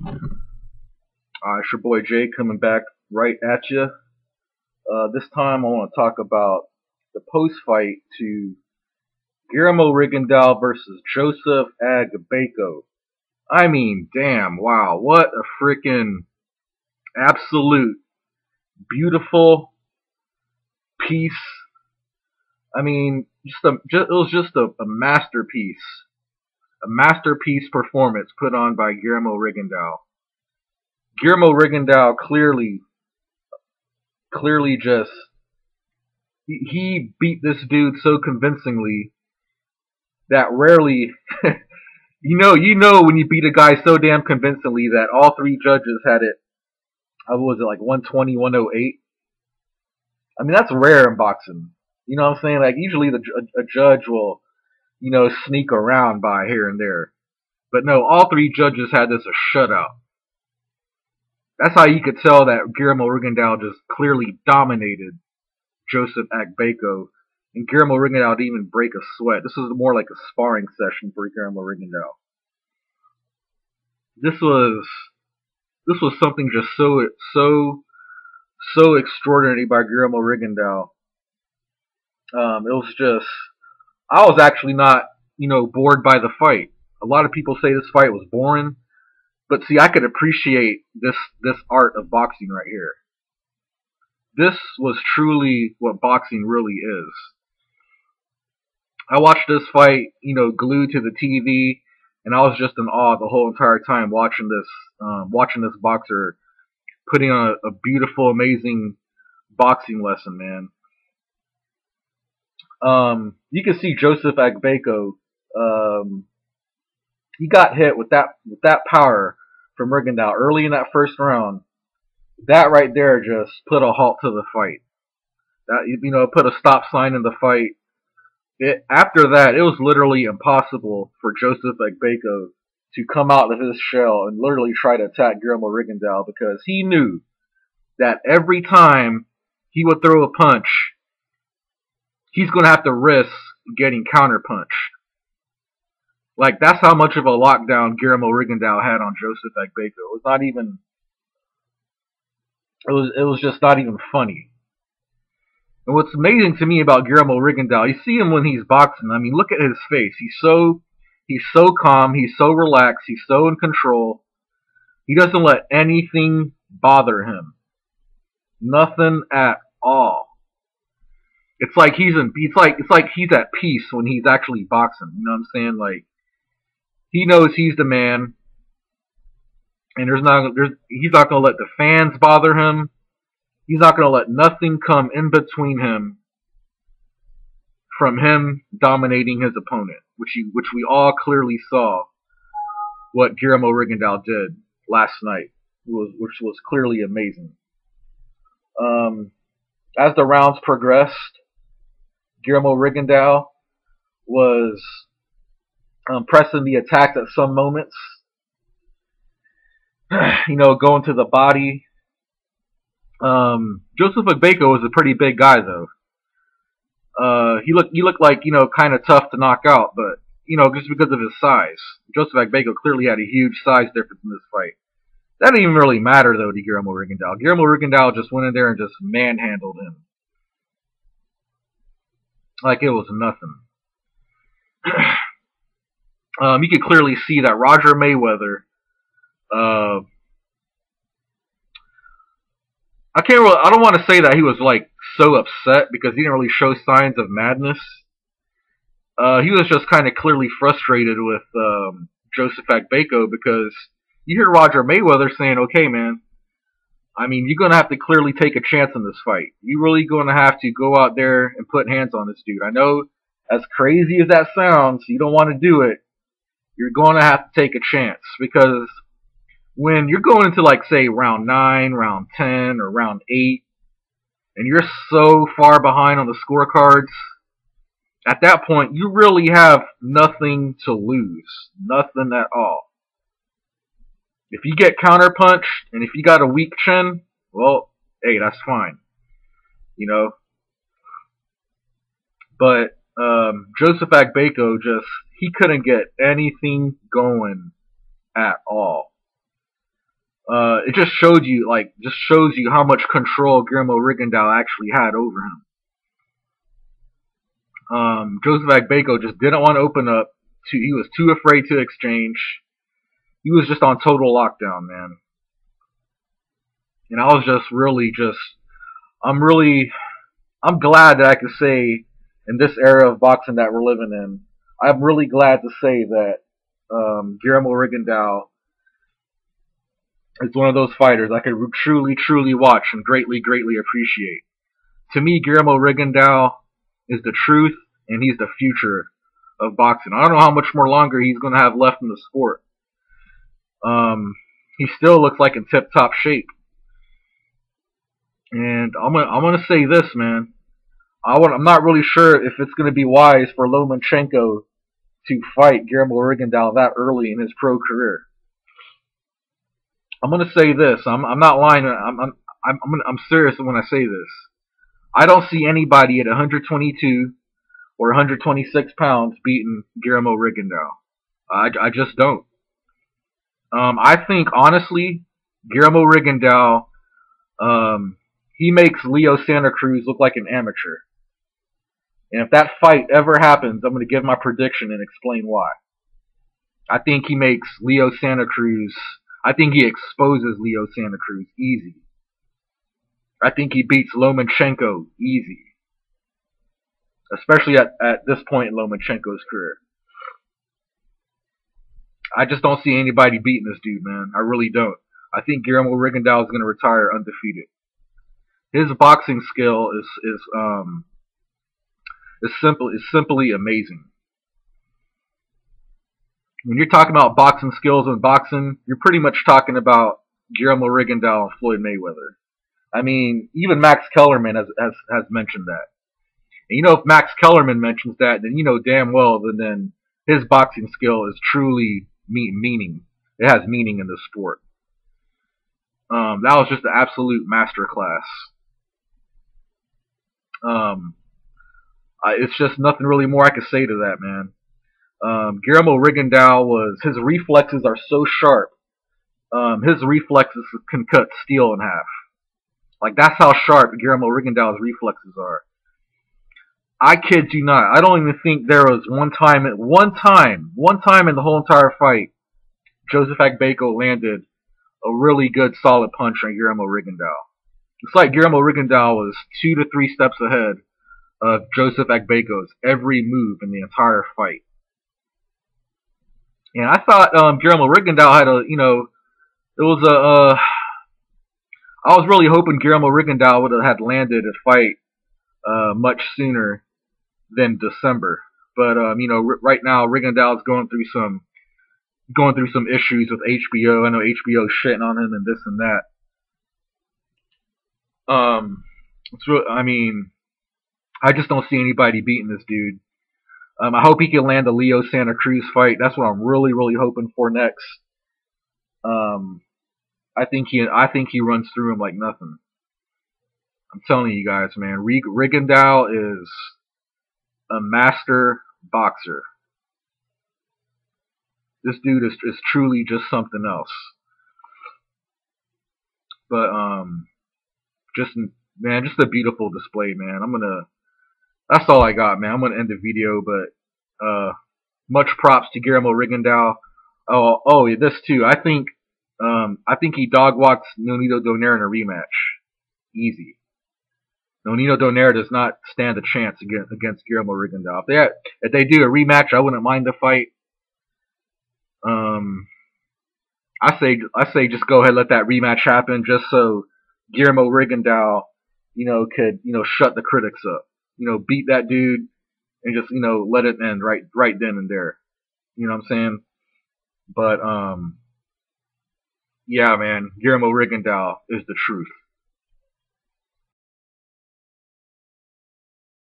It's your boy Jay coming back right at you. This time I want to talk about the post fight to Guillermo Rigondeaux versus Joseph Agbeko. I mean, damn, wow, what a freaking absolute beautiful piece. I mean, it was just a masterpiece performance put on by Guillermo Rigondeaux. Guillermo Rigondeaux clearly just he beat this dude so convincingly that rarely you know when you beat a guy so damn convincingly that all three judges had it. What was it, like 120, 108? I mean, that's rare in boxing. You know what I'm saying? Like usually a judge will sneak around by here and there, but no, all three judges had this a shutout. That's how you could tell that Guillermo Rigondeaux just clearly dominated Joseph Agbeko, and Guillermo Rigondeaux didn't even break a sweat. This was more like a sparring session for Guillermo Rigondeaux. This was something just so extraordinary by Guillermo Rigondeaux. It was just I was actually not bored by the fight. A lot of people say this fight was boring, but see, I could appreciate this art of boxing right here. This was truly what boxing really is. I watched this fight, glued to the TV, and I was just in awe the whole entire time watching this boxer putting on a beautiful, amazing boxing lesson, man. You can see Joseph Agbeko. He got hit with that power from Rigondeaux early in that first round. That right there just put a halt to the fight. That put a stop sign in the fight. After that, it was literally impossible for Joseph Agbeko to come out of his shell and literally try to attack Guillermo Rigondeaux because he knew that every time he would throw a punch, he's going to have to risk getting counterpunched. Like, that's how much of a lockdown Guillermo Rigondeaux had on Joseph Agbeko. It was just not even funny. And what's amazing to me about Guillermo Rigondeaux, you see him when he's boxing. I mean, look at his face. He's so calm. He's so relaxed. He's so in control. He doesn't let anything bother him. Nothing at all. It's like he's at peace when he's actually boxing. You know what I'm saying? Like, he knows he's the man, and he's not gonna let the fans bother him. He's not gonna let nothing come in between him from him dominating his opponent, which we all clearly saw what Guillermo Rigondeaux did last night, which was clearly amazing. As the rounds progressed, Guillermo Rigondeaux was pressing the attacks at some moments, going to the body. Joseph Agbeko was a pretty big guy, though. He looked like kind of tough to knock out, but just because of his size. Joseph Agbeko clearly had a huge size difference in this fight. That didn't even really matter though to Guillermo Rigondeaux. Guillermo Rigondeaux just went in there and just manhandled him like it was nothing. You could clearly see that Roger Mayweather. I don't want to say that he was like so upset because he didn't really show signs of madness. He was just kind of clearly frustrated with Joseph Agbeko because you hear Roger Mayweather saying, "Okay, man, I mean, you're going to have to clearly take a chance in this fight. You're really going to have to go out there and put hands on this dude. I know, as crazy as that sounds, you don't want to do it. You're going to have to take a chance because when you're going into, like, say, round 9, round 10, or round 8, and you're so far behind on the scorecards, at that point, you really have nothing to lose. Nothing at all. If you get counterpunched, and if you got a weak chin, well, hey, that's fine. But Joseph Agbeko he couldn't get anything going at all. it just showed you, like, just shows you how much control Guillermo Rigondeaux actually had over him. Joseph Agbeko just didn't want to open up. He was too afraid to exchange. He was just on total lockdown, man. And I was just really I'm glad that I can say in this era of boxing that we're living in, I'm really glad to say that Guillermo Rigondeaux is one of those fighters I could truly watch and greatly appreciate. To me, Guillermo Rigondeaux is the truth, and he's the future of boxing. I don't know how much more longer he's going to have left in the sport. He still looks like in tip-top shape. And I'm gonna say this, man. I'm not really sure if it's gonna be wise for Lomachenko to fight Guillermo Rigondeaux that early in his pro career. I'm gonna say this. I'm not lying. I'm serious when I say this. I don't see anybody at 122 or 126 pounds beating Guillermo Rigondeaux. I just don't. I think honestly, Guillermo Rigondeaux, he makes Leo Santa Cruz look like an amateur. And if that fight ever happens, I'm going to give my prediction and explain why. I think he makes Leo Santa Cruz, I think he exposes Leo Santa Cruz easy. I think he beats Lomachenko easy. Especially at this point in Lomachenko's career. I just don't see anybody beating this dude, man. I really don't. I think Guillermo Rigondeaux is going to retire undefeated. His boxing skill is simply amazing. When you're talking about boxing skills in boxing, you're pretty much talking about Guillermo Rigondeaux and Floyd Mayweather. I mean, even Max Kellerman has mentioned that. And you know, if Max Kellerman mentions that, then you know damn well that then his boxing skill is truly meaning. It has meaning in the sport. That was just an absolute masterclass. It's just nothing really more I can say to that, man. Guillermo Rigondeaux his reflexes are so sharp. His reflexes can cut steel in half. Like, that's how sharp Guillermo Rigondeaux's reflexes are. I kid you not. I don't even think there was one time in the whole entire fight, Joseph Agbeko landed a really good solid punch on Guillermo Rigondeaux. It's like Guillermo Rigondeaux was 2 to 3 steps ahead of Joseph Agbeko's every move in the entire fight. And I thought Guillermo Rigondeaux had I was really hoping Guillermo Rigondeaux would have had landed a fight much sooner than December. But right now Rigondeaux is going through some issues with HBO. I know HBO's shitting on him and this and that. I just don't see anybody beating this dude. I hope he can land a Leo Santa Cruz fight. That's what I'm really hoping for next. I think he runs through him like nothing. I'm telling you guys, man. Rigondeaux is a master boxer. This dude is truly just something else. But just a beautiful display, man. That's all I got, man. I'm gonna end the video, but much props to Guillermo Rigondeaux. Oh, yeah, this too. I think he dog walks Nonito Donaire in a rematch. Easy. Nonito Donaire does not stand a chance against Guillermo Rigondeaux. If they do a rematch, I wouldn't mind the fight. I say just go ahead, let that rematch happen, just so Guillermo Rigondeaux, could shut the critics up. Beat that dude and just let it end right then and there. You know what I'm saying? But yeah, man, Guillermo Rigondeaux is the truth.